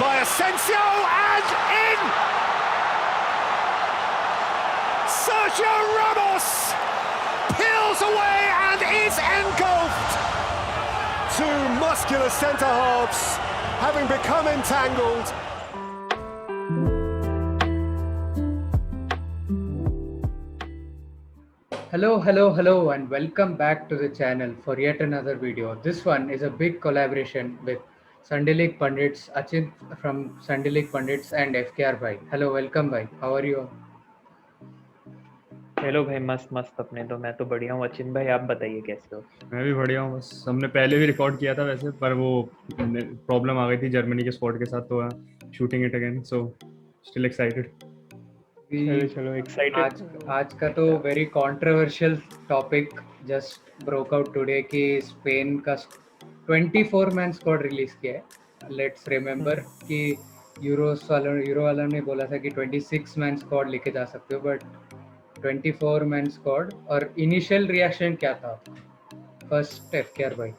by Asensio and in! Sergio Ramos peels away and is engulfed. Two muscular centre halves having become entangled. Hello, and welcome back to the channel for yet another video. This one is a big collaboration with Sunday League Pundits, Achin from Sunday League Pundits and FKR Bhai. Hello, welcome Bhai. How are you? Hello भाई, मस्त अपने तो मैं तो बढ़िया हूँ। अचिन भाई आप बताइए कैसे हो? मैं भी बढ़िया हूँ। बस हमने पहले भी रिकॉर्ड किया था वैसे, पर वो प्रॉब्लम आ गई थी जर्मनी के स्क्वाड के साथ, तो shooting it again, so still excited. चलो एक्साइटेड। आज का तो very controversial topic just broke out today कि स्पेन का 24 मैन स्क्वाड रिलीज किया है। लेट्स रिमेम्बर कि यूरो वालों ने बोला था कि 26 मैन स्क्वाड लेके जा सकते हो, बट 24 मैन स्क्वाड। और इनिशियल रिएक्शन क्या था फर्स्ट एफकेआर भाई?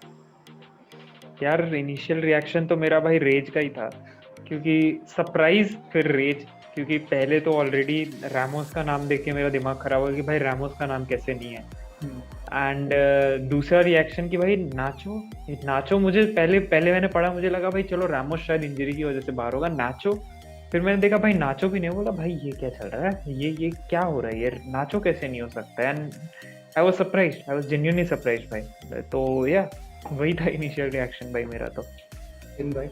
यार इनिशियल रिएक्शन तो मेरा भाई रेज का ही था, क्योंकि सरप्राइज फिर रेज, क्योंकि पहले तो ऑलरेडी रामोस का नाम देख के मेरा दिमाग खराब हो गया कि भाई रामोस का नाम कैसे नहीं है। एंड दूसरा रिएक्शन कि भाई नाचो मुझे पहले मैंने पढ़ा, मुझे लगा भाई चलो रामोस शायद इंजरी की वजह से बाहर होगा, नाचो। फिर मैंने देखा भाई नाचो भी नहीं, बोला भाई ये क्या चल रहा है, ये क्या हो रहा है, ये नाचो कैसे नहीं हो सकता। And I was genuinely surprised भाई। तो या वही था इनिशियल रिएक्शन भाई मेरा तो। इन भाई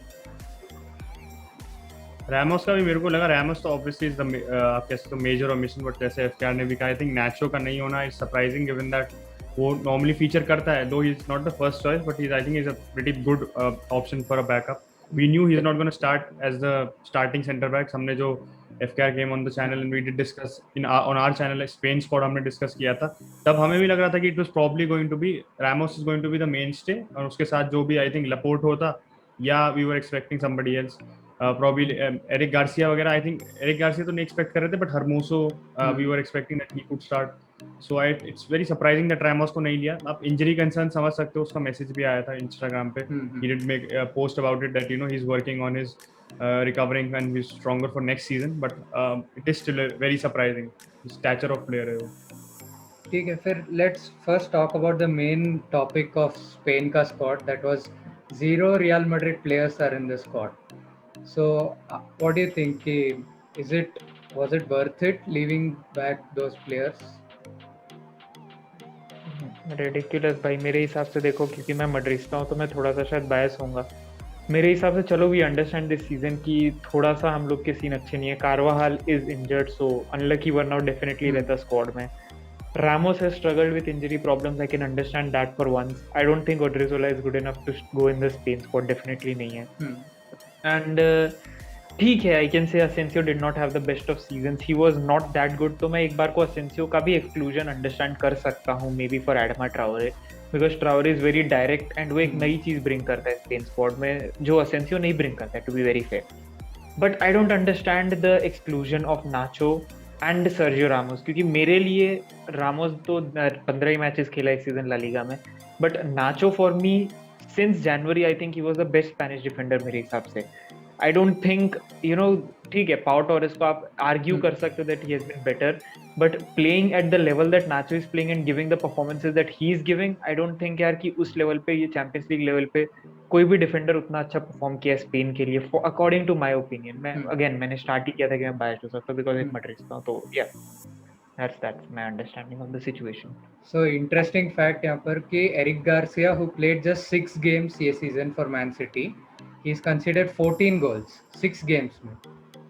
रैमोस का भी मेरे को लगा, रैमोस तो ऑब्वियसली इज द आप कह सकते हो मेजर ओमिशन, बट जैसे एफकेआर ने भी कहा, आई थिंक नाचो का नहीं होना इज सरप्राइजिंग गिवन दैट वो नॉर्मली फीचर करता है, though he is not the first choice, but he I think is a pretty good option for a backup. We knew he is not gonna start as the starting centre back. हमने जो FKR game on the channel and we did discuss in on our channel Spain squad हमने discuss किया था, तब हमें भी लग रहा था कि it was probably going to be Ramos is going to be the mainstay, और उसके साथ जो भी आई थिंक लपोर्ट होता, या we were expecting somebody else, probably Eric Garcia वगैरह। आई थिंक एरिक गार्सिया तो नहीं एक्सपेक्ट कर रहे थे, but Hermoso we were expecting that he could start. So it's very surprising that Ramos को नहीं लिया। आप इंजरी कंसर्न समझ सकते हो, उसका मैसेज भी आया था इंस्टाग्राम पे, he did make post about it that you know he is working on his recovering and he is stronger for next season, but it is still very surprising stature of player है वो। ठीक है, फिर let's first talk about the main topic of Spain का squad, that was 0 Real Madrid players are in the squad. So, what do you think? Was it worth it leaving back those players? Ridiculous भाई मेरे हिसाब से। देखो क्योंकि मैं मड्रिस्टा हूँ तो मैं थोड़ा सा शायद बायस होऊंगा। मेरे हिसाब से चलो वी अंडरस्टैंड दिस सीजन की थोड़ा सा हम लोग के सीन अच्छे नहीं है। कारवाहाल is injured, so unlucky one out definitely रहता स्क्वाड में। Ramos has struggled with injury problems. I can understand that for once. I don't think Odriozola is good enough to go in the Spain squad. Definitely नहीं है. And ठीक है, I can say Asensio did not have the best of seasons. He was not that good. तो मैं एक बार को Asensio का भी exclusion understand कर सकता हूँ, maybe for Adama Traore, because Traore is very direct and वो एक नई चीज bring करता है Spain squad में जो Asensio नहीं bring करता है, to be very fair. But I don't understand the exclusion of Nacho and Sergio Ramos, क्योंकि मेरे लिए रामोस तो 15 ही मैचेस खेला इस सीजन ला लीगा में, but nacho for me since January I think he was the best Spanish defender मेरे हिसाब से। I don't think you know, ठीक है पाउ टोरेस को आप आर्ग्यू कर सकते हो that he has been better, but playing at the level that Nacho is playing and giving the performances that he is giving, I don't think यार कि उस लेवल पे, ये चैंपियंस लीग लेवल पे कोई भी डिफेंडर उतना अच्छा परफॉर्म किया स्पेन के लिए, अकॉर्डिंग टू माय ओपिनियन। मैं अगेन मैंने स्टार्ट ही किया था कि मैं बायस्ड हो सकता हूं बिकॉज़ एक मैड्रिड था, तो या that's my understanding of the situation. So interesting fact यहाँ पर कि Eric Garcia who played just 6 games ये season for Man City, he is considered 14 goals 6 games में,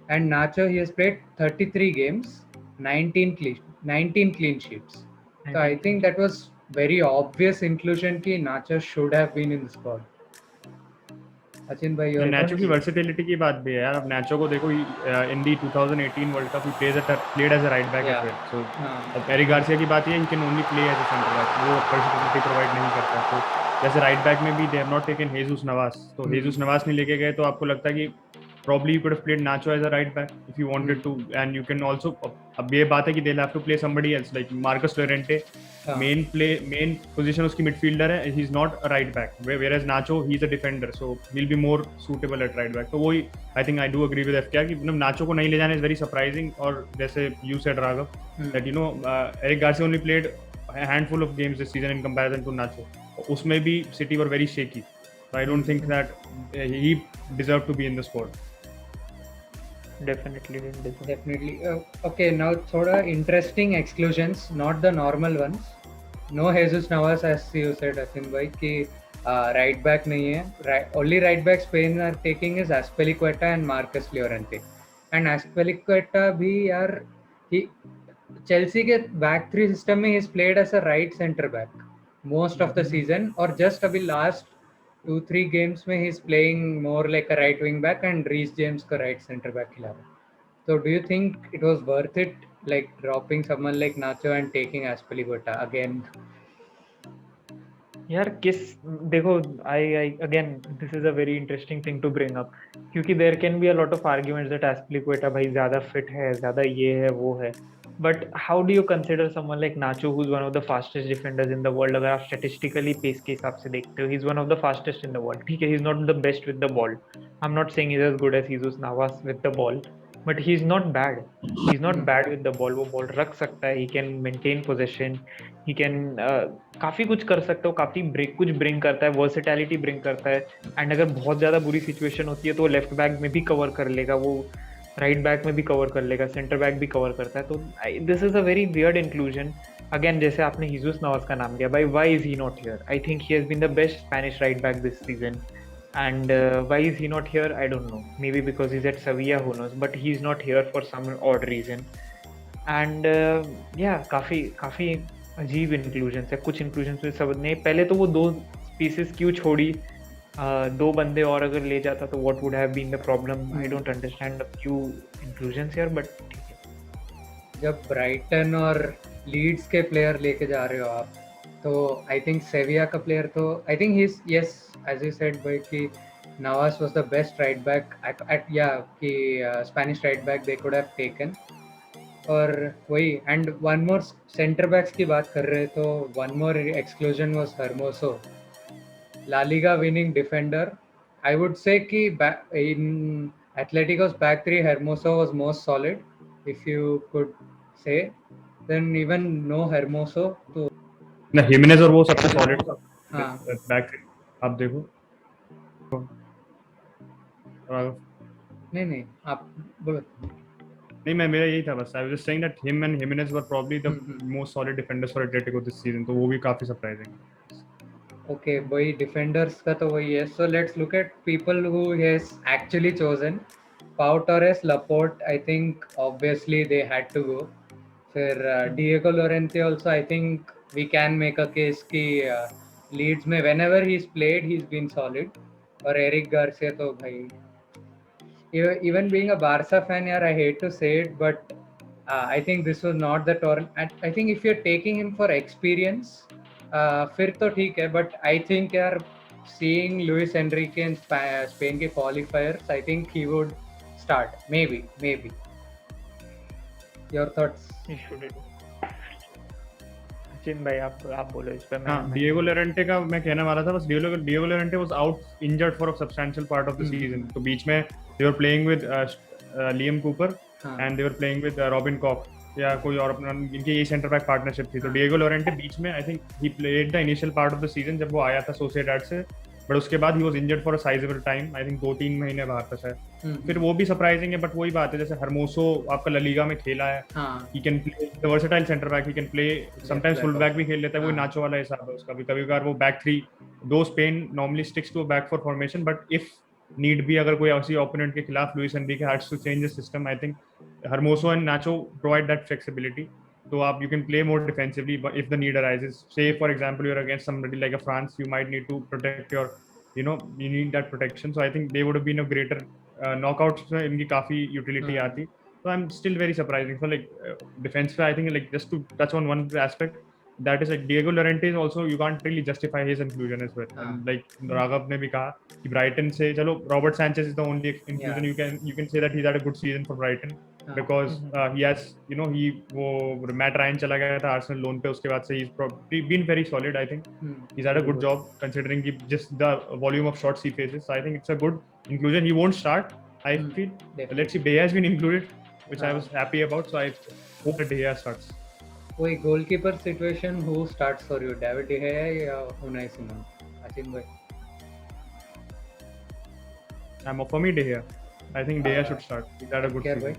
and Nacho he has played 33 games 19 clean sheets. So I think that was very obvious inclusion कि Nacho should have been in the squad. Achin भाई और नाचो की versatility की बात भी है यार। अब नाचो को देखो, in the 2018 world cup he played as a right back as well. So अब एरिक गार्सिया की बात ये है, he can only play as a centre back, वो वर्सेटिलिटी प्रोवाइड नहीं करता। तो जैसे राइट बैक में भी they have not taken Jesus Navas, तो हेजुस नवास नहीं लेके गए, तो आपको लगता है कि probably you could have played Nacho as a right back if you wanted to, and you can also, अब ये बात है कि they'll have to play somebody else like Marcus Llorente main position उसकी midfielder है, he's not a right back, whereas Nacho he's a defender, so he'll be more suitable at right back. तो वही I think I do agree with FKR कि मतलब Nacho को नहीं ले जाना is very surprising. और जैसे you said Raghav that Eric Garcia only played a handful of games this season in comparison to Nacho. उसमें भी City were very shaky, so I don't think that he deserved to be in the squad. Definitely didn't deserve. Definitely. Okay, now थोड़ा interesting exclusions, not the normal ones. No Jesus Navas, as you said, Asin bhai, कि right back नहीं है. Only right back Spain are taking is Azpilicueta and Marcus Llorente. And Azpilicueta भी यार, Chelsea के back three system में he's played as a right center back most of the season, और just अभी last 2-3 games में he's playing more like a right wing back and Reece James को right center back खिला रहा है. So do you think it was worth it, like dropping someone like Nacho and taking Azpilicueta again? यार देखो I again this is a very interesting thing to bring up, क्योंकि there can be a lot of arguments that Azpilicueta भाई ज़्यादा fit है, ज़्यादा ये है वो है, but how do you consider someone like Nacho who's one of the fastest defenders in the world? अगर आप statistically pace के हिसाब से देखते हो, he's one of the fastest in the world. ठीक है, he's not the best with the ball. I'm not saying he's as good as Jesus Navas with the ball, but he's not bad. He's not bad with the ball. वो ball रख सकता है, he can maintain possession, he can काफ़ी कुछ कर सकता है, काफ़ी कुछ ब्रिंग करता है, वर्सेटैलिटी ब्रिंग करता है. एंड अगर बहुत ज़्यादा बुरी सिचुएशन होती है तो लेफ्ट बैक में भी कवर कर लेगा, वो राइट बैक में भी कवर कर लेगा, सेंटर बैक भी कवर करता है. तो this is a very weird inclusion. Again जैसे आपने हीजूस नवाज का नाम लिया, भाई why is he not here? I think he has been the best Spanish right back this season. And why is he not here? I don't know. Maybe because he's at Sevilla, who knows? But he's not here for some odd reason. And yeah, काफ़ी अजीब inclusions है. कुछ inclusions में सब ने पहले तो वो 2 पीसेस क्यों छोड़ी, 2 बंदे और अगर ले जाता तो what would have been the problem. I don't understand क्यों इंक्लूजन्स यार, बट ठीक है. जब ब्राइटन और लीड्स के प्लेयर लेके जा रहे हो आप, तो आई थिंक सेविया का प्लेयर तो I think he is, yes as you said भाई कि Navas was the best right back at कि Spanish right back they could have taken. और वही, and one more centre backs की बात कर रहे तो one more exclusion was Hermoso, La Liga winning defender. I would say कि in Atletico's back three Hermoso was most solid, if you could say. Then even no Hermoso तो ना हिमेनेज और वो सबसे सॉलिड हाँ. बैक आप देखो. नहीं आप बोलो. नहीं, मेरा यही था बस. I was just saying that him and Gimenez were probably the most solid defenders for Atletico this season, तो वो भी काफी सरप्राइजिंग. ओके, वही डिफेंडर्स का तो वही है. So let's look at people who has actually chosen. Pau Torres, Laporte, I think obviously they had to go. फिर Diego Llorente also, I think we can make a case कि Leeds में whenever he is played he is been solid. और Eric Garcia तो भाई, even being a Barca fan, yeah, I hate to say it, but I think this was not the tournament. I think if you're taking him for experience, फिर तो ठीक है, but I think यार seeing Luis Enrique in Spain के qualifiers, I think he would start. Maybe. Your thoughts? Sachin भाई आप बोलो इस पे. हाँ, डिएगो लोरेंटे का मैं कहने वाला था बस. Diego Llorente was out injured for a substantial part of the season. तो बीच में they were playing with Liam Cooper and they were playing with Robin Koch या कोई और अपना, इनकी ये सेंटर बैक पार्टनरशिप थी. तो डिएगो लोरेंटे बीच में I think he played the initial part of the season जब वो आया था सोसिएडाड से, बट उसके बाद he was injured for a sizeable time. I think 2-3 महीने बाहर था शायद. फिर वो भी सरप्राइजिंग है, बट वही बात है जैसे हर्मोसो आपका ला लीगा में खेला है, he can play the versatile centre back, he can play sometimes full back भी खेल लेता है. वो नाचो वाला हिसाब है उसका भी. कभी-कभार वो back three, though Spain normally sticks to back four formation, but if need भी अगर कोई ऐसी ओपोनेंट के खिलाफ Luis Enrique has to change the system, I think Hermoso and Nacho provide that flexibility. तो आप you can play more defensively if the need arises. Say for example you are against somebody like a France, you might need to protect your, you need that protection. So I think they would have been a greater knockouts में इनकी काफी utility आती. So I'm still very surprising. So like defense पे I think like just to touch on one aspect, that is like Diego Llorente is also, you can't really justify his inclusion as well. And like Raghav ने भी कहा कि Brighton से चलो Robert Sanchez is the only inclusion. You can say that he's had a good season for Brighton. because he has, you know, वो Matt Ryan चला गया था Arsenal लोन पे, उसके बाद से he's probably been very solid. I think he's had a good job considering just the volume of shots he faces. So I think it's a good inclusion. He won't start, I feel. Let's see, Bale has been included, which I was happy about. So I hope that De Gea starts. वही goalkeeper situation who starts for you, David De Gea या Unai Simon? Achin भाई. For me, De Gea. I think De Gea should start. He's had a good season.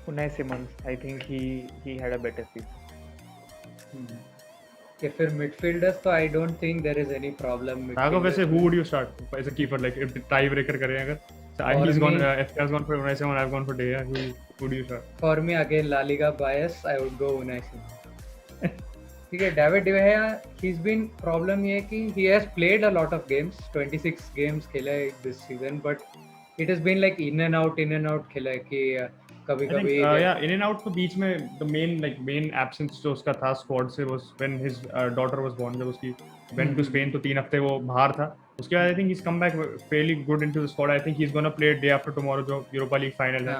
Unai Simons, I think he had a better season. Okay, फिर midfielders तो I don't think there is any problem. Rago, वैसे who would you start as a keeper? Like if tie breaker करें अगर, he's gone. FK has gone for Unai Simon. I've gone for De Gea. Who do you start? For me again La Liga bias, I would go Unai Simon. ठीक है, David De Gea, he's been problem ये कि he has played a lot of games, 26 games खेला है this season, but it has been like in and out खेला है कि कभी-कभी in and out तो बीच में the main absence जो उसका था squad से was when his daughter was born, जब उसकी went to Spain तो 3 हफ्ते वो बाहर था. उसके बाद I think he's come back fairly good into the squad. I think he's gonna play day after tomorrow जो Europa League final है.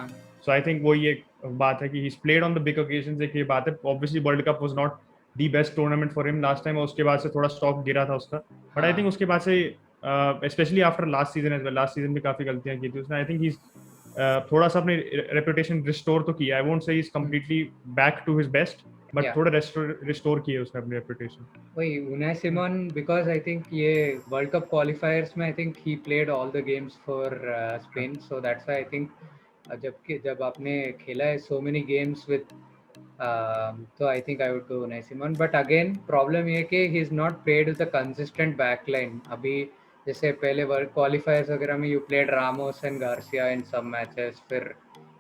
So I think वो ये बात है कि he's played on the big occasions. एक ये बात है. Obviously World Cup was not the best tournament for him last time. उसके बाद से थोड़ा stock गिरा था उसका. But I think उसके बाद से especially after last season as well. Last season भी काफी गलतियां की थी उसने. I think he's थोड़ा सा अपनी reputation restore तो किया. I won't say he's completely back to his best, but थोड़ा restore किया उसने अपनी reputation. वही Unai Simon, because I think ये World Cup qualifiers में I think he played all the games for Spain, so that's why I think जब आपने खेला है so many games with तो I think I would go Unai Simon. But again problem ये कि he's not played with a consistent backline. अभी जैसे पहले वर्ल्ड क्वालिफायर्स वगैरह में you played Ramos and Garcia in some matches, फिर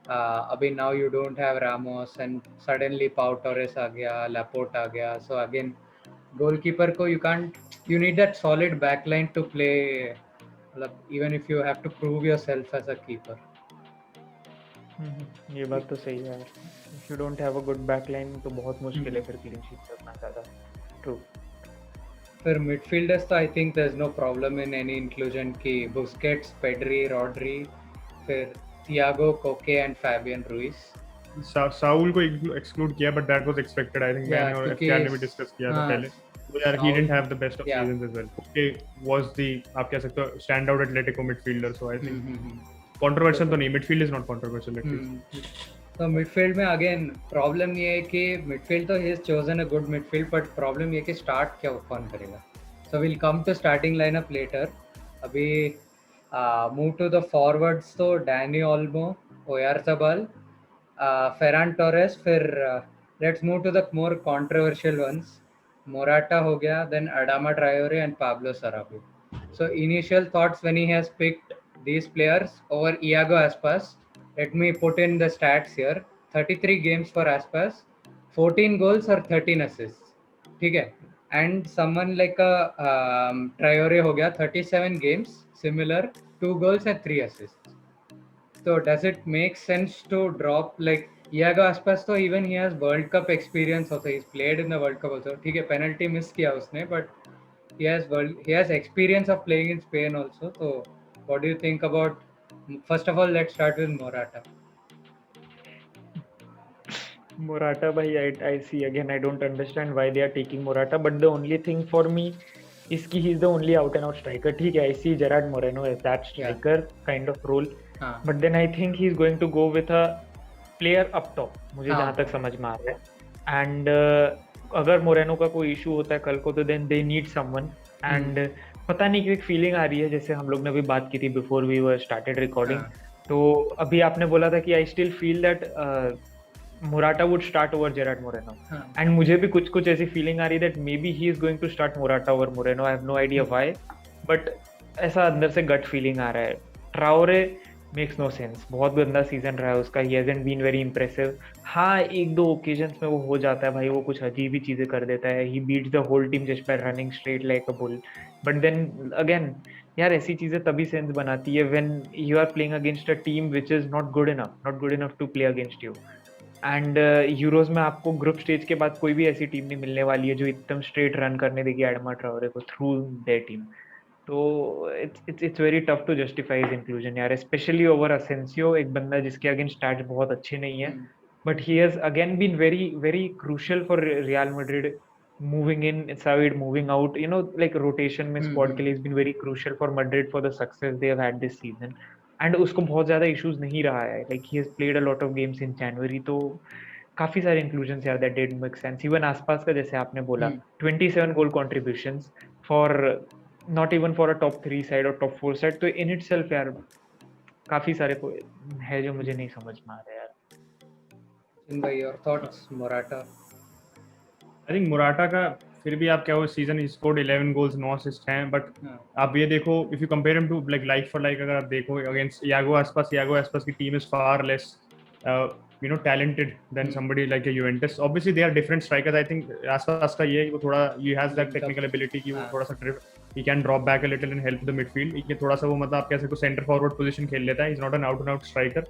अभी now you don't have Ramos and suddenly Pau Torres आ गया, Laporte आ गया. So again goalkeeper को you need that solid backline to play, even if you have to prove yourself as a keeper. ये बात तो सही है. If you don't have a good backline तो बहुत मुश्किल है फिर क्लीन शीट करना ज़्यादा. True. फिर midfielders तो I think there's no problem in any inclusion कि Busquets, Pedri, Rodri, फिर Thiago, Koke and Fabian Ruiz. Saul को exclude किया, but that was expected. I think मैंने और FK ने भी discuss किया था पहले. So यार he didn't have the best of seasons as well. Koke was the आप कह सकते हो standout Atletico midfielder, so I think controversial तो नहीं, midfield is not controversial at least. तो midfield में again problem ये है कि midfield तो he has chosen a good midfield, but problem ये कि start क्या कौन करेगा. So we'll come to starting lineup later. अभी move to the forwards तो Dani Olmo, Oyarzabal, Ferran Torres, फिर let's move to the more controversial ones. Morata हो गया, then Adama Traore and Pablo Sarabia. So initial thoughts when he has picked these players over Iago Aspas. Let me put in the stats here. 33 games for Aspas, 14 goals or 13 assists. ठीक है. And someone like a Traore हो गया, 37 games, similar, 2 goals and 3 assists. So does it make sense to drop like Iago Aspas? तो even he has World Cup experience also. He's played in the World Cup also. ठीक है, penalty miss किया उसने, but he has experience of playing in Spain also. So what do you think about? First of all, let's start with Morata. Morata, bhai, I see again. I don't understand why they are taking Morata, but the only thing for me is कि he's the only out and out striker. ठीक है, I see Gerard Moreno as that striker kind of role, but then I think he's going to go with a player up top. मुझे जहाँ तक समझ में आ रहा है. And अगर मोरेनो का कोई इशू होता है कल को तो then they need someone. And पता नहीं क्यों एक फीलिंग आ रही है, जैसे हम लोग ने भी बात की थी before we were started recording. तो अभी आपने बोला था कि I still feel that Morata would start over Gerard Moreno, and मुझे भी कुछ ऐसी फीलिंग आ रही है that maybe he is going to start Morata over Moreno. I have no idea why, but ऐसा अंदर से गट फीलिंग आ रहा है. ट्राओरे मेक्स नो सेंस, बहुत गंदा सीजन रहा है उसका. He hasn't been very impressive. हाँ, एक दो ओकेजन्स में वो हो जाता है भाई, वो कुछ अजीब ही चीजें कर देता है. He beats the whole team just by running straight like a bull. But then again यार ऐसी चीजें तभी सेंस बनाती है when you are playing against a team which is not good enough to play against you. And Euros में आपको group stage के बाद कोई भी ऐसी टीम नहीं मिलने वाली है जो एकदम स्ट्रेट रन करने देगी एडमा ट्राओरे को थ्रू देयर टीम. तो it's very tough to justify his inclusion यार, especially over Asensio, एक बंदा जिसके अगेंस्ट स्टैट्स बहुत अच्छे नहीं है, but he has again been very crucial for Real Madrid, moving inside, moving out, you know, like rotation में squad के लिए has been very crucial for Madrid for the success they have had this season. And उसको बहुत ज्यादा issues नहीं रहा है, like he has played a lot of games in January, तो काफी सारे inclusions यार that did make sense. Even आसपास का जैसे आपने बोला 27 goal contributions for not even for a top 3 side or top 4 side, तो in itself यार काफी सारे है जो मुझे नहीं समझ में आ रहा यार. In by your thoughts, Morata. I think Morata का फिर भी आप क्या हो, season he scored 11 goals 9 assist हैं, बट आप ये देखो if you compare him to like for like, अगर आप देखो अगेंस्ट यागो एस्पास की team is far less you know talented than somebody like a Juventus. Obviously they are different strikers. I think Aspas का ये वो थोड़ा he has that technical ability कि वो थोड़ा सा he can drop back a little and help the midfield. ये थोड़ा सा वो मतलब आप कैसे को center forward position खेल लेता है. He's not an out and out striker.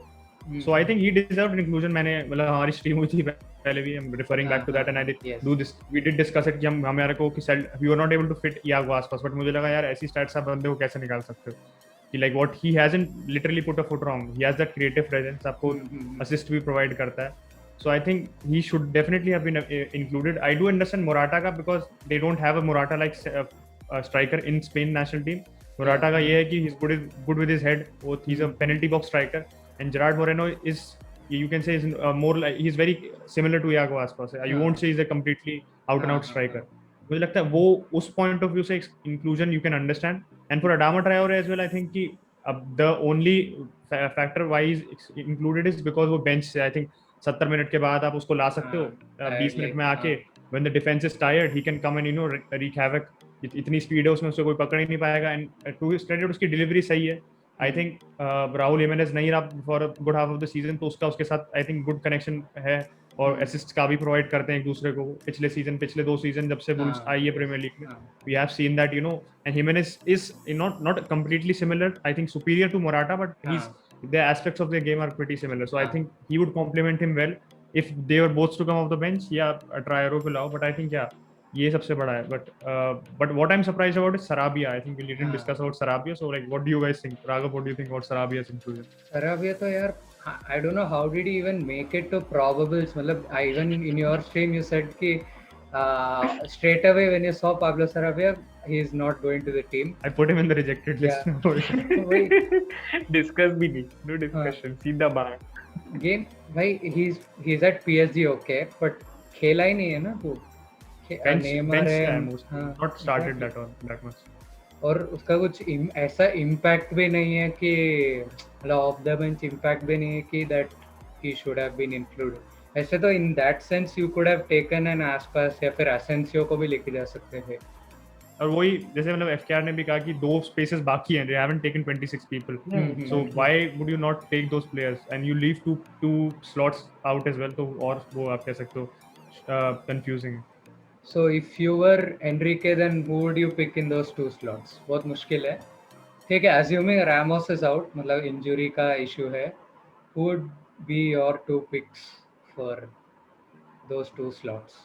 So I think he deserved inclusion. मैंने मतलब हमारी स्ट्रीम हुई थी पहले भी, I'm referring back to that and I did do this. We did discuss it कि हम हमारे को कि we were not able to fit Iago Aspas, but मुझे लगा यार ऐसी stats आप बंदे को कैसे निकाल सकते हो कि like what he hasn't literally put a foot wrong. He has that creative presence, आपको assist भी provide करता है. So I think he should definitely have been included. I do understand Morata का because they don't have a Morata like striker in Spain national team. Morata का ये है कि he's good with his head. He's a penalty box striker. And Gerard Moreno is, you can say, is more like he's very similar to Iago Aspas. You won't say he's a completely out and out striker. मुझे लगता है वो उस point of view से inclusion you can understand. And for Adama Traore as well, I think कि the only factor why he's included is because वो bench से I think 70 minute के बाद आप उसको ला सकते हो, 20 मिनट में आके when the defense is tired he can come and you know wreak havoc. इतनी स्पीड है उसमें, उससे कोई पकड़ ही नहीं पाएगा. And to his credit उसकी डिलीवरी सही है. आई थिंक राहुल हिमेनेज नहीं रहा for good half of the season, तो उसके साथ आई थिंक गुड कनेक्शन है और असिस्ट का भी प्रोवाइड करते हैं एक दूसरे को. पिछले 2 सीजन जब से बुल्स आई है प्रीमियर लीग में, we have seen that you know. And Gimenez is not completely similar, I think superior to Morata, but the aspects of the game are pretty similar. So I think he would complement him well if they were both to come off the bench या ट्रायरो पे लाओ. But I think ये सबसे बड़ा है. But what I'm surprised about is Sarabia. I think we didn't discuss about Sarabia. So like, what do you guys think? Raghav, what do you think about Sarabia's inclusion? Sarabia तो यार, I don't know how did he even make it to probables. मतलब even in your stream you said कि straight away when you saw Pablo Sarabia, he is not going to the team. I put him in the rejected list. Discuss भी नहीं, no discussion, सीधा बाहर. Game भाई he's at PSG okay, but खेला ही नहीं है ना वो. Not started that much. और उसका कुछ ऐसा इम्पैक्ट भी नहीं है कि मतलब ऑफ द बेंच इम्पैक्ट भी नहीं है कि that he should have been included. ऐसे तो in that sense you could have taken an Aspas या फिर एसेंसियो को भी लेके जा सकते थे. और वही जैसे मतलब एफकेआर ने भी कहा कि 2 स्पेसेस बाकी हैं, they haven't taken 26 people. So why would you not take those players and you leave two slots out as well? तो और वो आप कह सकते हो confusing. So if you were Enrique, then who would you pick in those 2 slots? बहुत मुश्किल है. ठीक है, assuming Ramos is out, मतलब इंजरी का इशू है, who would be your 2 picks for those 2 slots?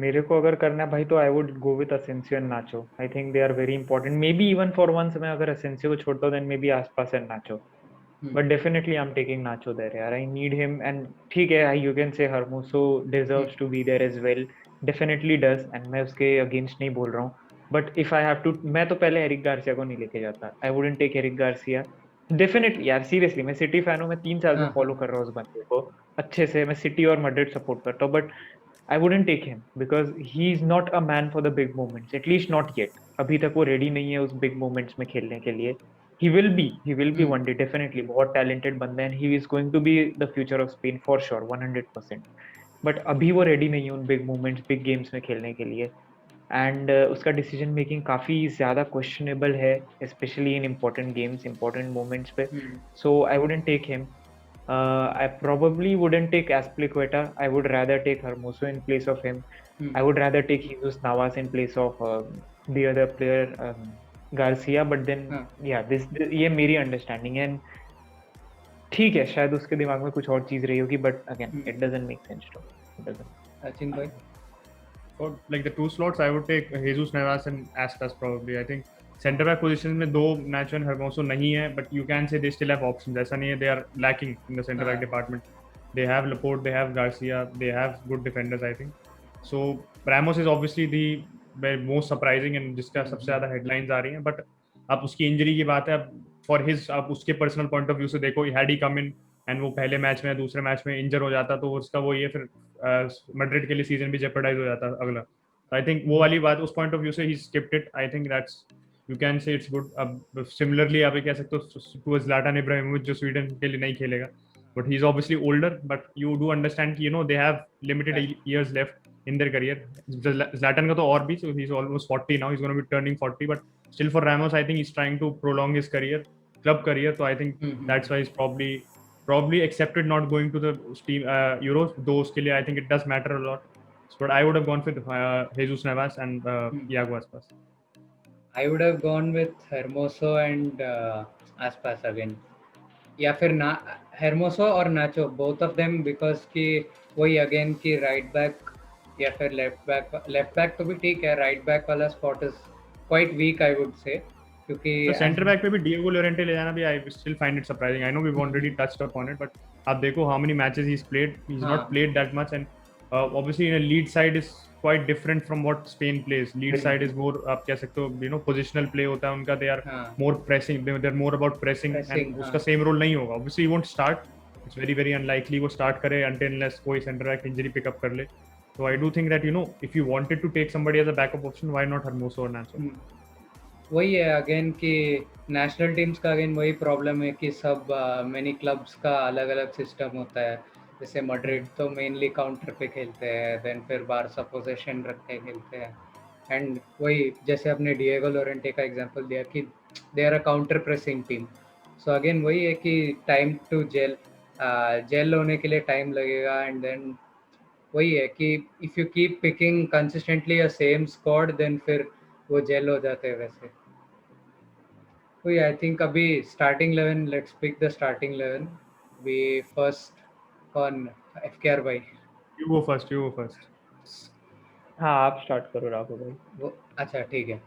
मेरे को अगर करना है भाई तो I would go with Asensio and Nacho. I think they are very important. Maybe even for once मैं अगर Asensio को छोड़ता हूँ then maybe Aspas and Nacho. But definitely I'm taking Nacho there यार. I need him. And ठीक है, you can say Hermoso deserves to be there as well. Definitely does. And मैं उसके against नहीं बोल रहा हूँ. But if I have to, मैं तो पहले एरिक गार्सिया को नहीं लेके जाता. I wouldn't take Eric Garcia. Definitely यार, seriously मैं सिटी फैन हूँ, मैं 3 साल से फॉलो कर रहा हूँ उस बंदे को अच्छे से. मैं सिटी और मैड्रिड सपोर्ट करता हूँ, but I wouldn't take him because he is not a man for the big moments. At least not yet. अभी तक वो ready नहीं है उस big moments में खेलने के लिए. He will be one day definitely. बहुत talented बंदा है and he is going to be the future of Spain for sure 100%. But अभी वो ready नहीं है उन big moments, big games में खेलने के लिए. And उसका decision making काफी ज़्यादा questionable है, especially in important games, important moments पे. So I wouldn't take him. I probably wouldn't take Azpilicueta. I would rather take Hermoso in place of him. I would rather take Jesus Navas in place of the other player Garcia. But then yeah, ये मेरी understanding है. ठीक है, शायद उसके दिमाग में कुछ और चीज रही होगी, but again it doesn't make sense to me. It doesn't. Achin bhai? For like the two slots, I would take Jesus Navas and Aspas probably. I think center back position में दो Nacho and Hermoso नहीं है, but you can say they still have options. ऐसा नहीं है they are lacking in the center back department. They have Laporte, they have Garcia, they have good defenders, I think. So Ramos is obviously the most surprising and जिसका सबसे ज़्यादा headlines आ रही हैं. But अब उसकी इंजरी की बात है, अब for his आप उसके पर्सनल पॉइंट ऑफ व्यू से देखो, had he come in and वो पहले मैच में दूसरे मैच में इंजर हो जाता तो उसका वो ये फिर मैड्रिड के लिए सीजन भी जेपरडाइज हो जाता अगला. आई थिंक वो वाली बात उस पॉइंट ऑफ व्यू से he skipped it. I think that's you can say it's good. अब सिमिलरली आप कह सकते हो टू ज़्लाटन इब्राहिमोविच जो स्वीडन के लिए नहीं खेलेगा, but he is obviously older, but you do understand कि they have limited years left in their career. Zlatan का तो और भी, so he's almost 40 now, he's going to be turning 40, but still for Ramos I think he's trying to prolong his career, club career, so I think that's why he's probably accepted not going to the team Euros, though उसके लिए I think it does matter a lot. But I would have gone with Jesus Navas and Iago Aspas. I would have gone with Hermoso and Aspas again, या फिर ना Hermoso और Nacho, both of them, because कि वही again कि right back या फिर left back तो भी ठीक है, राइट बैक वाला spot is quite weak I would say, क्योंकि तो सेंटर बैक पे भी डिएगो लोरेंटे ले जाना भी I still find it surprising. I know we already touched upon it, but आप देखो how many matches he is played, he is not played that much, and obviously in a Leeds side is quite different from what Spain plays. Leeds side is more, आप कह सकते हो positional play होता है उनका, they are more pressing, they are more about pressing, and उसका same role नहीं होगा. Obviously he won't start, it's very very unlikely वो स्टार्ट करे until unless कोई सेंटर बैक इंजरी पिकअप कर ले. So I do think that if you wanted to take somebody as a backup option, why not Hermoso or Nacho? वही है again कि national teams का again वही problem है कि सब मेनी क्लब्स का अलग अलग सिस्टम होता है. जैसे मैड्रिड तो मेनली काउंटर पे खेलते हैं, देन फिर बारसा पोजीशन रख के खेलते हैं, एंड वही जैसे आपने डिएगो लोरेंटे का एग्जांपल दिया कि they are a counter pressing team. So again वही है कि टाइम टू जेल होने के लिए टाइम लगेगा, एंड देन वही है कि if you keep picking consistently a same squad then फिर वो जेल हो जाते हैं वैसे. वही आई थिंक अभी starting 11, let's pick the starting 11. We first कौन, एफकेआर भाई? You go first. हाँ आप स्टार्ट करो राघव भाई. वो अच्छा ठीक है,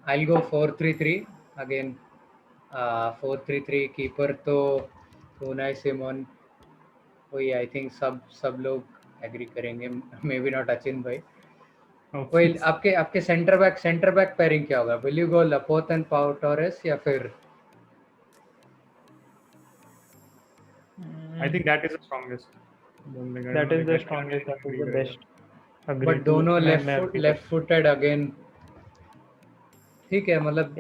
आई विल गो 4-3-3 अगेन. 4-3-3 कीपर तो उनाई सिमोन. वही आई थिंक सब लोग एग्री करेंगे, मे बी नॉट अचिन भाई. वही आपके सेंटर बैक पेयरिंग क्या होगा? Will you go Laporte and पाउ टोरेस या फिर? I think that is the strongest. That is the strongest, that is the best. But दोनों लेफ्ट फुटेड अगेन. ठीक है, मतलब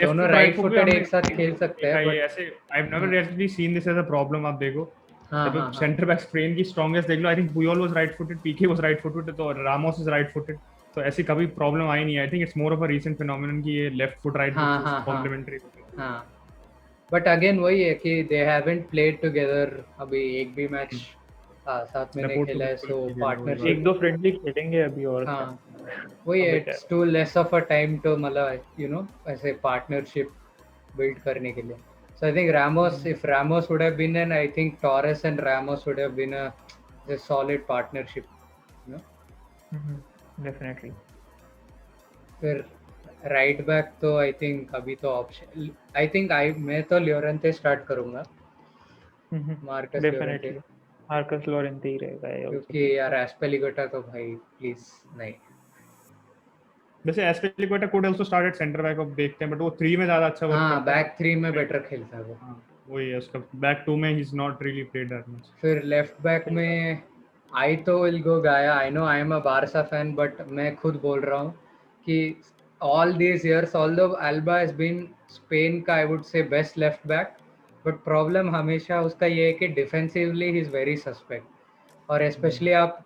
दोनों राइट फुटेड एक साथ खेल सकते हैं, बट ऐसे I've never really seen this as a problem. आप देखो जब सेंटर बैक स्पेन की स्ट्रॉन्गेस्ट देख लो, I think Puyol was right footed, Pique was right footed, तो रामोस इज राइट फुटेड, तो ऐसी कभी प्रॉब्लम आई नहीं. I think it's more of a recent phenomenon कि ये left foot right foot complementary. हां, बट अगेन वही है कि दे हैवंट प्लेड टुगेदर अभी एक भी मैच साथ में नहीं खेला है, सो पार्टनरशिप एक दो फ्रेंडली खेलेंगे अभी और. हां वही है, it's too less of a time to मतलब ऐसे पार्टनरशिप बिल्ड करने के लिए. So I think if Ramos would have been in, I think Torres and Ramos would have been a solid partnership, Definitely. फिर राइट बैक तो I think अभी तो option, मैं तो Llorente स्टार्ट करूंगा. मार्कस लोरेंटे ही रहेगा, क्योंकि यार एस्पेलिगोटा तो भाई प्लीज नहीं. वैसे एस्पेलिक्वेटा could also start at center back, अब देखते हैं, बट वो 3 में ज्यादा अच्छा वर्क करता है. बैक 3 में बेटर खेलता है वो. वही है उसका. बैक 2 में he is not really played that much. फिर लेफ्ट बैक में आई तो will go Gaya. I know I am a Barca fan, but मैं खुद बोल रहा हूँ कि all these years although Alba has been Spain का I would say best left back, but problem हमेशा उसका ये है कि defensively he is very suspect. और स्पेशली आप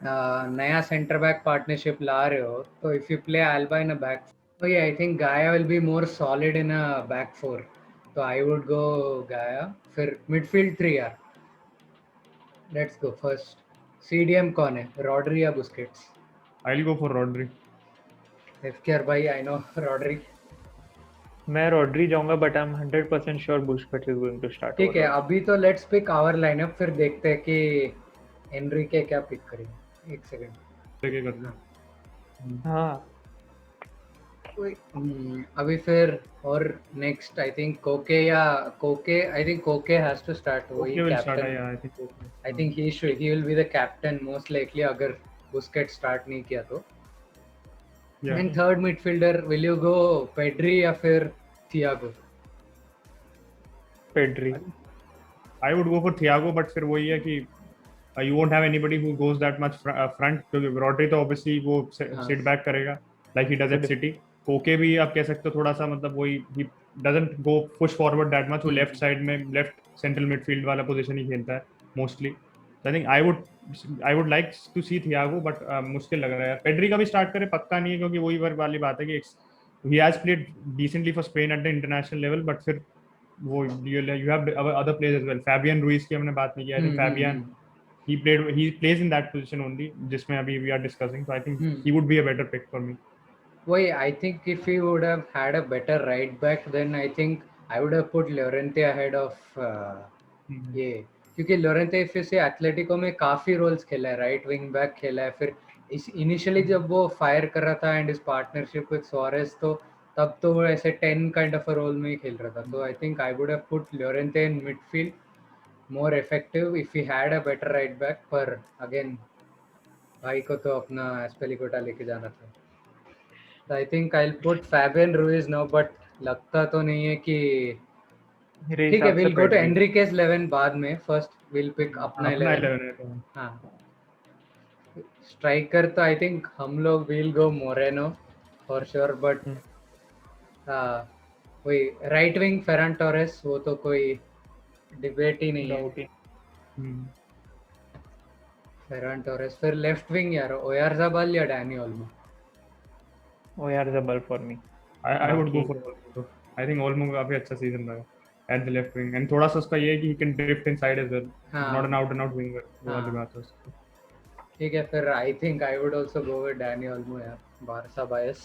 नया सेंटर बैक पार्टनरशिप ला रहे हो, तो if you play Elba in a back, तो आई थिंक गाया will be more solid in a back 4, तो आई वुड गो गाया. फिर मिडफील्ड 3 यार, लेट्स गो. फर्स्ट सीडीएम कौन है, रॉड्री या Busquets? I will go for Rodri. FKR भाई, आई नो रॉड्री. मैं रॉड्री जाऊंगा, but I am 100% sure Busquets is going to start. ठीक है, अभी तो लेट्स पिक आवर लाइनअप, फिर देखते हैं कि एनरिके क्या पिक करेंगे. एक सेकंड. लेके कर दिया। हाँ अभी फिर और नेक्स्ट आई थिंक कोके आई थिंक कोके हैज टू स्टार्ट वही okay will start captain I think I think he will be the captain most likely अगर बुस्केट स्टार्ट नहीं किया तो and third midfielder will you go Pedri या फिर Thiago Pedri I would go for Thiago but फिर वही है कि you won't have anybody who goes that much front क्योंकि रॉड्री तो obviously वो sit back करेगा like he does at City। कोके भी आप कह सकते हो थोड़ा सा मतलब वही he doesn't go push forward that much, वो लेफ्ट साइड में लेफ्ट सेंट्रल मिडफील्ड वाला पोजीशन ही खेलता है mostly. I think I would like to see Thiago but मुश्किल लग रहा है यार। पेड्री का भी स्टार्ट करे पक्का नहीं है क्योंकि वही वाली बात है कि he has played decently for Spain at the international level but फिर वो you have other players as well। Fabian Ruiz की हमने बात नहीं की। I think Fabian he plays in that position only जिसमें अभी we are discussing, so I think he would be a better pick for me। Why I think if he would have had a better right back then I think I would have put Llorente ahead of ये क्योंकि Llorente if you say Atletico में काफी roles खेला है, right wing back खेला है, फिर initially जब वो फायर कर रहा था एंड इस पार्टनरशिप विद सुआरेज तो तब तो वो ऐसे 10 काइंड ऑफ अ रोल में ही खेल रहा था। तो I think I would have put Llorente in midfield more effective if he had a better right back, पर again भाई को तो अपना एस्पेलिकोटा लेके जाना था। तो I think I put Fabian Ruiz now but लगता तो नहीं है कि ठीक है विल गो टू एनरिकेस 11 बाद में, फर्स्ट विल पिक अपना 11। हाँ स्ट्राइकर तो आई थिंक हम लोग will go Moreno for sure but वही राइट विंग फेरन टोरेस वो तो कोई डिबेट ही नहीं है। फेरन टोरेस फिर लेफ्ट विंग यार ओयारज़ाबाल या Dani Olmo. Oyarzabal for me. I would go for Olmo। I think Olmo काफी अच्छा सीजन रहा at the left wing and थोड़ा सा उसका ये है कि he can drift inside as well, not an out and out winger। वो वाली बात है उसकी। ठीक है फिर I think I would also go with Dani Olmo यार, बारसा बायस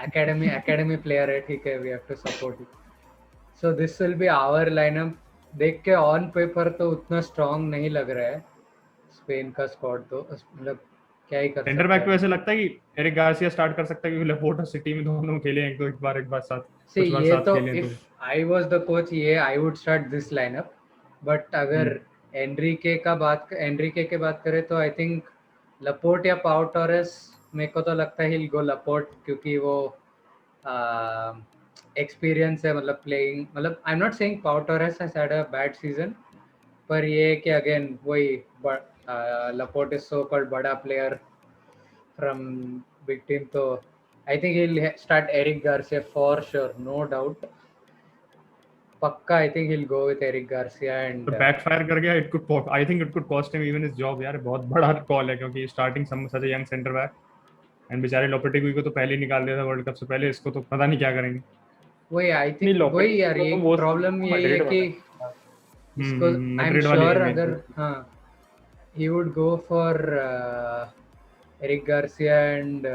एकेडमी प्लेयर है, ठीक है we have to support it. So this will be our lineup. देख के ऑन पेपर तो उतना स्ट्रांग नहीं लग रहा है स्पेन का स्क्वाड, तो मतलब क्या ही कर सेंटर बैक पे ऐसे लगता है कि एरिक गार्सिया स्टार्ट कर सकता है क्योंकि लेपोर्ट और सिटी में दोनों खेले एक बार साथ कुछ बार साथ खेले। तो if I was the coach ये I would start this lineup but अगर एनरिके के बात करें तो आई थिंक लपोर्ट या पाउ टोरेस, मेरे को तो लगता है हिल गो लपोर्ट क्योंकि वो एक्सपीरियंस है मतलब प्लेइंग, मतलब आई एम नॉट सेइंग पाउ Torres has had a bad season पर ये कि अगेन वही लपोर्ट इज सो कॉल्ड बड़ा प्लेयर फ्रॉम बिग टीम, तो I think he'll start Eric Garcia for sure, no doubt पक्का। I think he'll go with Eric Garcia and तो backfire कर गया। I think it could cost him even his job यार। बहुत बड़ा call है क्योंकि starting such young centre back and बेचारे लोपेटेगुई को तो पहले ही निकाल दिया था वर्ल्ड कप से पहले, इसको तो पता नहीं क्या करेंगे। वही आई थिंक वही यार ये प्रॉब्लम ये है कि इसको आई एम श्योर अगर हाँ he would go for Eric Garcia and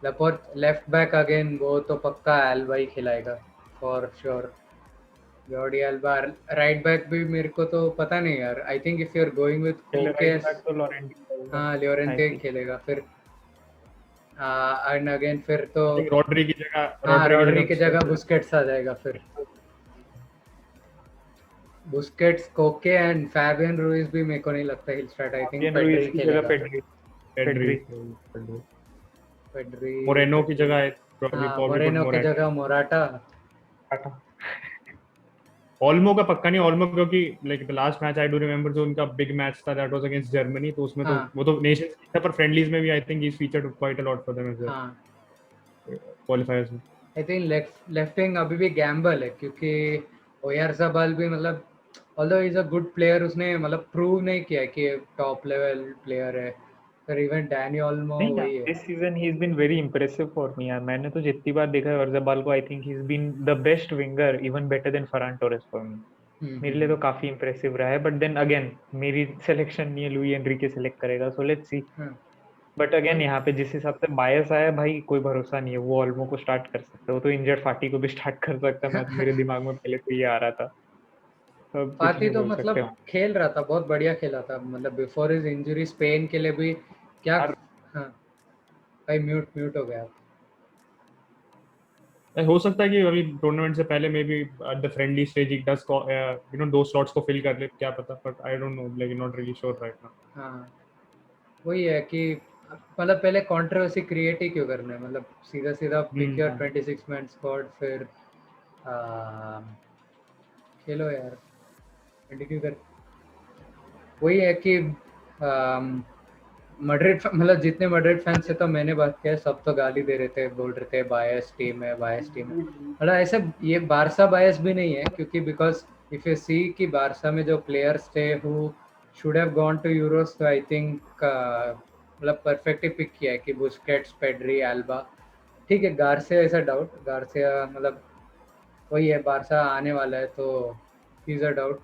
Laporte left back again, वो तो पक्का एल्बा ही खिलाएगा for sure. Jordi Alba right back भी मेरे को तो पता नहीं यार। I think if you are going with Kokes हाँ लियोरेंटे खेलेगा फिर एंड अगेन फिर तो रॉड्री की जगह बुस्केट्स आ जाएगा। फिर बुस्केट्स कोके एंड फैबियन रुइस भी मेरे को नहीं लगता hill start. I think Pedri Moreno की जगह है मोरेनो की जगह मोराटा। ओल्मो का पक्का नहीं, ओल्मो क्योंकि like the last match I do remember जो उनका बिग मैच था दैट वाज अगेंस्ट जर्मनी, तो उसमें तो वो तो नेशंस लीग था पर फ्रेंडलीज में भी I think he is featured quite a lot for them as well qualifiers में। आई थिंक लेफ्ट विंग अभी भी गैम्बल है क्योंकि ओयारज़ाबाल भी मतलब although is a good player, उसने मतलब प्रूव नहीं किया कि टॉप लेवल प्लेयर है। फिर इवन डैनी ओल्मो वही है। This season he has been very impressive for me यार। मैंने तो जितनी बार देखा है ओयारज़ाबाल को, I think he has been the best winger, even better than Ferran Torres for me. मेरे लिए तो काफी इंप्रेसिव रहा है बट देन अगेन मेरी सिलेक्शन नहीं है, लुई एनरिके सेलेक्ट करेगा, so let's see. But again यहाँ पे जिस हिसाब से बायस आया भाई कोई भरोसा नहीं है। वो ओल्मो को स्टार्ट कर सकता है, वो तो इंजर्ड फाटी को भी स्टार्ट कर सकता है। मेरे दिमाग में पहले तो ये आ रहा था। फाटी तो मतलब खेल रहा था, बहुत बढ़िया खेला था, मतलब बिफोर हिज इंजरी स्पेन के लिए भी क्या? यार हाँ भाई, म्यूट हो गया आप। हो सकता है कि अभी टूर्नामेंट से पहले में भी at the friendly stage he does दो स्लॉट्स को फिल कर ले, क्या पता, but I don't know, like not really sure right now. हाँ वही है कि मतलब पहले कंट्रोवर्सी क्रिएट ही क्यों करना है, मतलब सीधा सीधा pick your hmm 26 man squad, फिर खेलो यार, कंटिन्यू कर। वही है कि मड्रिड मतलब जितने मड्रिड फैंस से तो मैंने बात किया है, सब तो गाली दे रहे थे, बोल रहे थे बायस टीम है, बायस टीम है। मतलब ऐसे ये बारसा बायस भी नहीं है, क्योंकि बिकॉज इफ यू सी कि बारसा में जो प्लेयर्स थे who should have gone to Euros, तो आई थिंक मतलब परफेक्टली पिक किया है कि बुस्केट्स, पेड्री, एल्बा। ठीक है, गार्सिया ऐसा डाउट, गार्सिया मतलब वही है, बारसा आने वाला है तो is a doubt.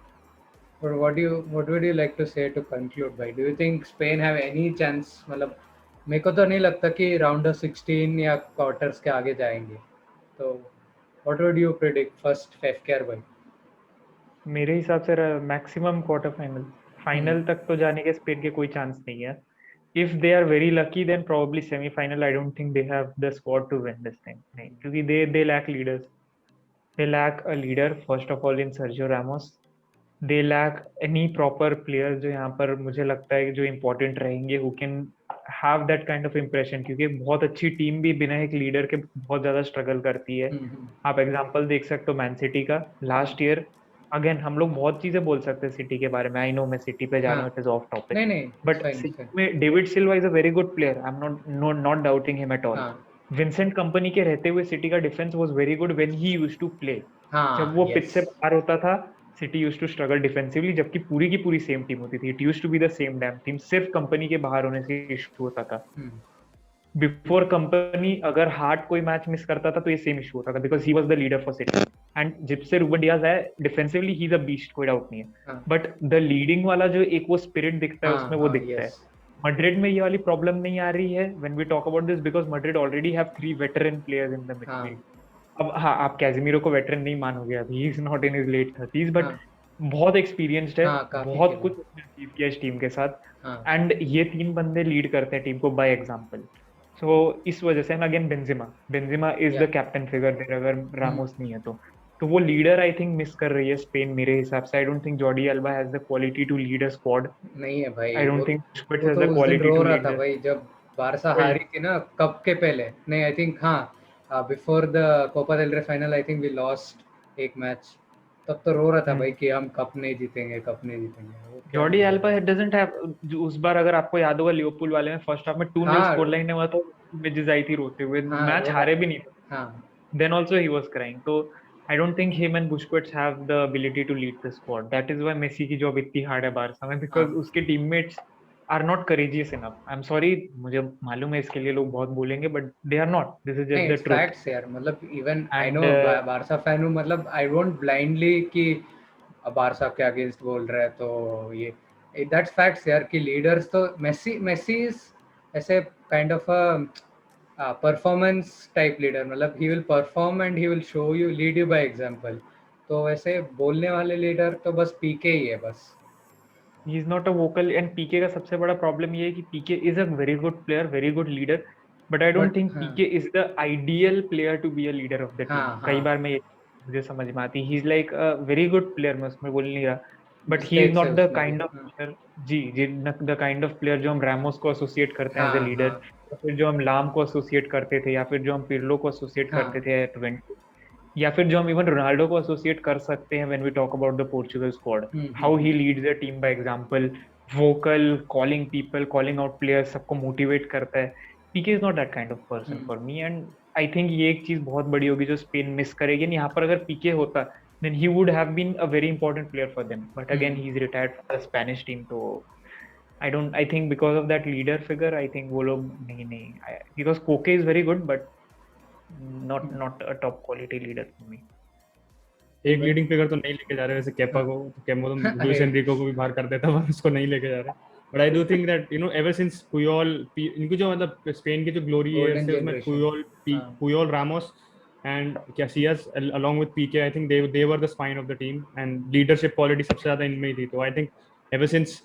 But what would you like to say to conclude, भाई? Do you think Spain have any chance? मतलब मेरे को तो नहीं लगता कि राउंड ऑफ 16 या क्वार्टर्स के आगे जाएंगे। तो what would you predict first FCR भाई? मेरे हिसाब से मैक्सिमम क्वार्टर फाइनल, हम्म फाइनल तक तो जाने के स्पेन के कोई चांस नहीं है. If they are very lucky then probably semifinal. I don't think they have the squad to win this thing. नहीं, क्योंकि they lack leaders. They lack a leader first of all in Sergio Ramos. They lack any proper player जो यहाँ पर मुझे लगता है जो important रहेंगे, who can have that kind of impression. क्योंकि बहुत अच्छी टीम भी बिना एक लीडर के बहुत ज्यादा स्ट्रगल करती है. हम्म। आप एग्जांपल देख सकते हो मैन सिटी का हाँ लास्ट ईयर. अगेन हम लोग बहुत चीजें बोल सकते हैं सिटी के बारे में. आई नो मैं सिटी पे जा रहा हाँ, हूँ, इट इज ऑफ टॉपिक. नहीं नहीं, it's but fine, it's City fine. में David Silva is a very good player. I am not doubting him at all. हाँ विंसेंट कंपनी के रहते हुए सिटी का defence was very good when he used to play. जब हाँ, वो pitch yes. से बाहर होता था, City used to struggle defensively, जबकि पूरी की पूरी सेम टीम होती थी. It used to be the same dam team. सिर्फ कंपनी के बाहर होने से इशू होता था. हम्म बिफोर कंपनी अगर हार्ट कोई मैच मिस करता था तो ये सेम इशू होता था, because he was the leader for city. And जब से रूबन डियाज है, defensively he is a beast, कोई डाउट नहीं है. हाँ बट द लीडिंग वाला जो एक वो स्पिरिट दिखता है हाँ उसमें, वो हाँ, दिखता है. यस। मड्रिड में ये वाली प्रॉब्लम नहीं आ रही है when we talk about this, because Madrid already have 3 veteran players in the हाँ मिडफील्ड. अब हाँ, आप कैजिमीरो को वेटरन नहीं मानोगे, अभी ही is not in his late 30s, but हाँ बहुत एक्सपीरियंस्ड है. हाँ, काफी बहुत खेला। कुछ उसने अचीव किया इस टीम के साथ. हाँ एंड ये 3 बंदे लीड करते हैं टीम को बाय एग्जांपल. सो इस वजह से अगेन बेंजिमा, बेंजिमा इज या द कैप्टन फिगर देयर अगर रामोस नहीं है तो वो लीडर आई थिंक मिस कर रही है स्पेन मेरे हिसाब से. I don't think Jordi Alba has the quality to lead a squad. नहीं है भाई, आई वो डोंट थिंक बुस्केट्स वो हैज तो द उस दिन क्वालिटी रो टू रहा था लीड. भाई जब बारसा वही. हारी थी ना, कप के पहले। नहीं, आई थिंक हाँ, before the Copa del Rey final I think we lost एक मैच। तब तो रो रहा था भाई कि हम कप नहीं जीतेंगे, कप नहीं जीतेंगे। वो क्या जॉर्डी बोल एल्बा रहा है। Doesn't have. उस बार अगर आपको याद होगा लिवरपूल वाले में फर्स्ट हाफ में 2-0 हाँ स्कोर लाइन हुआ तो इमेजेस आई थी रोते हुए. हाँ, मैच रो रहा हारे भी था। नहीं थे. हाँ Then also he was crying. So I don't think him and Busquets have the ability to lead the squad. That is why Messi की जॉब इतनी हार्ड है बारसा में, हाँ, because उसके teammates are not courageous enough. I'm sorry, मुझे मालूम है इसके लिए लोग बहुत बोलेंगे, but they are not. This is नहीं, just the it's truth. Facts यार। मतलब even I know And Barça fan हूँ, मतलब आई वोंट ब्लाइंडली कि बारसा के अगेंस्ट बोल रहा है तो ये दैट्स फैक्ट्स यार। कि लीडर्स तो मेसी मेसी इज ऐसे kind of a performance type leader. मतलब he will perform and he will show you, lead you by example. तो वैसे बोलने वाले लीडर तो बस पीके ही है बस। he is not a vocal. And पीके का सबसे बड़ा प्रॉब्लम ये है कि पीके is a very good player, very good leader. But I don't but think हाँ पीके is the ideal player to be a leader of the team. हाँ कई हाँ, बार मैं ये मुझे समझ में आती. He is like a very good player, मैं उसमें बोल नहीं रहा. But he is मिस्टेक्स है not the उसमें भी। kind of हाँ player. Ji the kind of player जो हम रामोस को एसोसिएट करते हैं एज ए हाँ लीडर, हाँ या फिर जो हम लाम को एसोसिएट करते थे, या फिर जो हम पिर्लो को एसोसिएट हाँ। करते थे एट, या फिर जो हम इवन रोनाल्डो को एसोसिएट कर सकते हैं when we talk about the Portugal squad. How hmm. He leads the team by example, vocal, calling people, calling out players, सबको मोटिवेट करता है. Pique is not that kind of person for me. And I think ये एक चीज बहुत बड़ी होगी जो स्पेन मिस करेगी. यहाँ पर अगर पीके होता then he would have been a very important player for them, but again he's retired from the Spanish team. So I think because of that leader figure, I think वो लोग नहीं, because Koke is very good but not a top quality leader for me. एक leading figure तो नहीं लेके जा रहे वैसे केपा को. तो केमो तो लुइस एनरिको को भी बाहर कर देता, पर उसको नहीं लेके जा रहे. But I do think that ever since Puyol, इनकी जो मतलब स्पेन की जो ग्लोरी है गोल्डन उसमें generation. Puyol, Ramos and Casillas along with PK, I think they were the spine of the team and leadership quality सबसे ज्यादा इनमें ही थी. तो I think ever since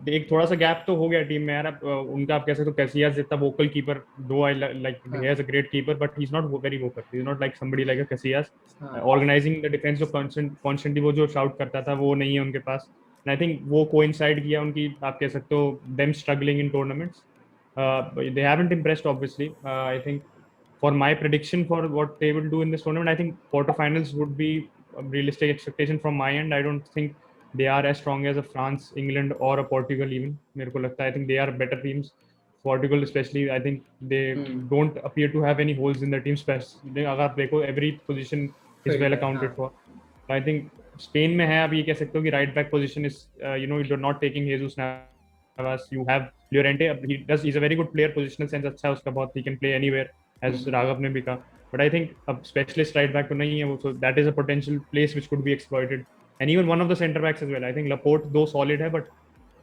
एक थोड़ा सा गैप तो हो गया टीम में यार। अब उनका आप कह सकते हो कैसियास जितना vocal keeper, though I like he has a great keeper but he is not very vocal, he is not like somebody like a Casillas organising the defence. जो कॉन्स्टेंटली वो जो शाउट करता था वो नहीं है उनके पास। एंड आई थिंक वो कोइंसाइड किया उनकी, आप कह सकते हो, them struggling in tournaments. They haven't impressed obviously. I think for my prediction for what they will do in this tournament, I think quarterfinals would be a realistic expectation from my end. I don't think they are as strong as a France, England, or a Portugal even. मेरे को लगता है I think they are better teams. Portugal especially, I think they don't appear to have any holes in their team. अगर आप देखो every position is well accounted for. I think Spain में है, आप ये कह सकते हो कि right back position is you're not taking Jesus Navas. You have Llorente. He's a very good player, positional sense अच्छा है उसका बहुत, he can play anywhere. As Raghav ने भी कहा, but I think a specialist right back तो नहीं है वो, so that is a potential place which could be exploited. And even one of the centre backs as well. I think Laporte दो solid है but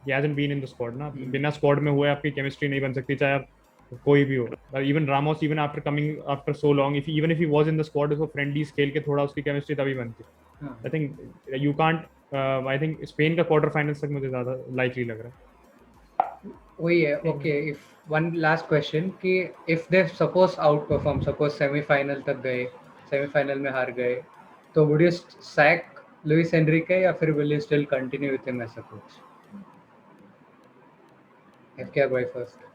he hasn't been in the squad ना। बिना squad में हुए आपकी chemistry नहीं बन सकती, चाहे आप कोई भी हो। Even Ramos, even after coming after so long, even if he was in the squad, उसको friendlies खेल के थोड़ा उसकी chemistry तभी बनती। I think you can't. I think Spain का quarter finals तक मुझे ज़्यादा likely लग रहा है। वही है। Okay, if one last question कि if they suppose outperform, suppose semifinal तक गए, सेमीफाइनल में हार गए, तो would you sack Luis Enrique या फिर will you still continue with him as a coach? FKR भाई फर्स्ट।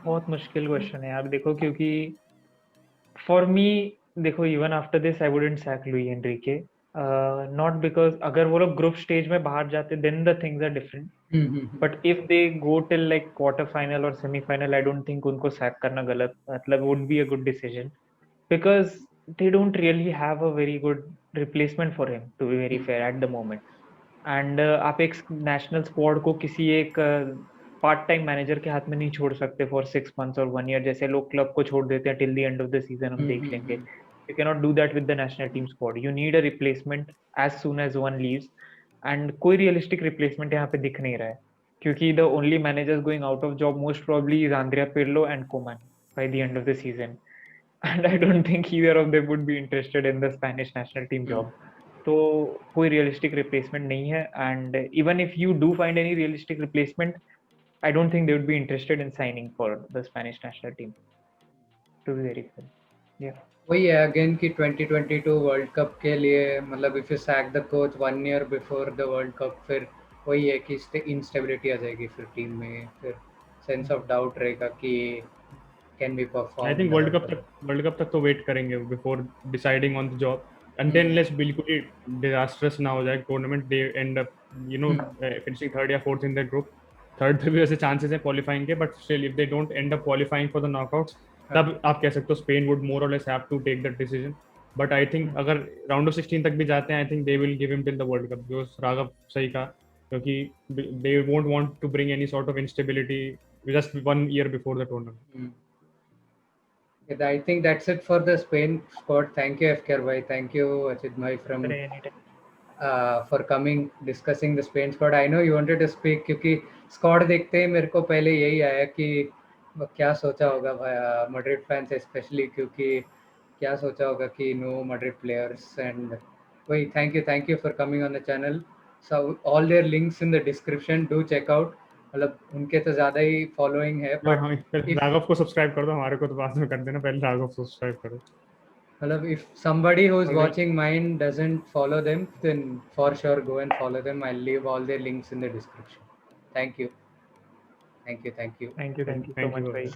बहुत मुश्किल क्वेश्चन है यार, देखो क्योंकि फॉर मी देखो even after this I wouldn't sack Luis Enrique, not because अगर वो लोग ग्रुप स्टेज में बाहर जाते then the things are different, but if they go till like quarter final और सेमीफाइनल आई डोंट थिंक उनको sack करना गलत, मतलब would be a good decision because they don't really have a very good replacement for him, to be very fair at the moment. And आप एक national squad को किसी एक part time manager के हाथ में नहीं छोड़ सकते फॉर 6 months और 1 year, जैसे लोग क्लब को छोड़ देते हैं till the end of the season, हम देख लेंगे। You can not do that with the national team squad, you need a replacement as soon as one leaves, and कोई रियलिस्टिक रिप्लेसमेंट यहाँ पे दिख नहीं रहा है क्योंकि the only managers going out of job most probably is Andrea Pirlo and Koeman by the end of the season, and I don't think either of them would be interested in the Spanish national team job. तो कोई realistic replacement नहीं है, and even if you do find any realistic replacement, I don't think they would be interested in signing for the Spanish national team, to be very fair. Yeah. वही है again कि 2022 world cup के लिए, मतलब if you sac the coach 1 year before the World cup, फिर वही है कि इंस्टेबिलिटी आ जाएगी फिर टीम में, फिर सेंस ऑफ डाउट रहेगा कि can be perform. I think World Cup तक तो वेट करेंगे before deciding on the job, until unless बिल्कुल ही डिजास्टरस ना हो जाए tournament, they end up finishing third या fourth in the group. Third पे भी वैसे चांसेस हैं क्वालिफाइंग के, but still if they don't end up qualifying for the knockouts, तब आप कह सकते हो स्पेन वुड मोर और less have to take that decision. But I think अगर राउंड ऑफ 16 तक भी जाते हैं, I think they will give him till the World Cup, जो राघव सही कहा, क्योंकि they won't want to bring any sort of instability just 1 year before the tournament. I think that's it for the Spain squad. Thank you FKR bhai, thank you Achit bhai for coming discussing the Spain squad. I know you wanted to speak क्योंकि squad देखते ही मेरे को पहले यही आया कि क्या सोचा होगा भाई मैड्रिड फैंस स्पेशली, क्योंकि क्या सोचा होगा कि नो मैड्रिड प्लेयर्स, एंड वही thank you for coming on the channel. So all their links in the description, do check out. मतलब उनके तो ज्यादा ही फॉलोइंग है, बट राघव को सब्सक्राइब कर दो, हमारे को तो बाद में कर देना, पहले राघव को सब्सक्राइब करो। मतलब if somebody who is watching mine doesn't follow them, then for sure go and follow them. I'll leave all their links in the description. Thank you so much, bhai.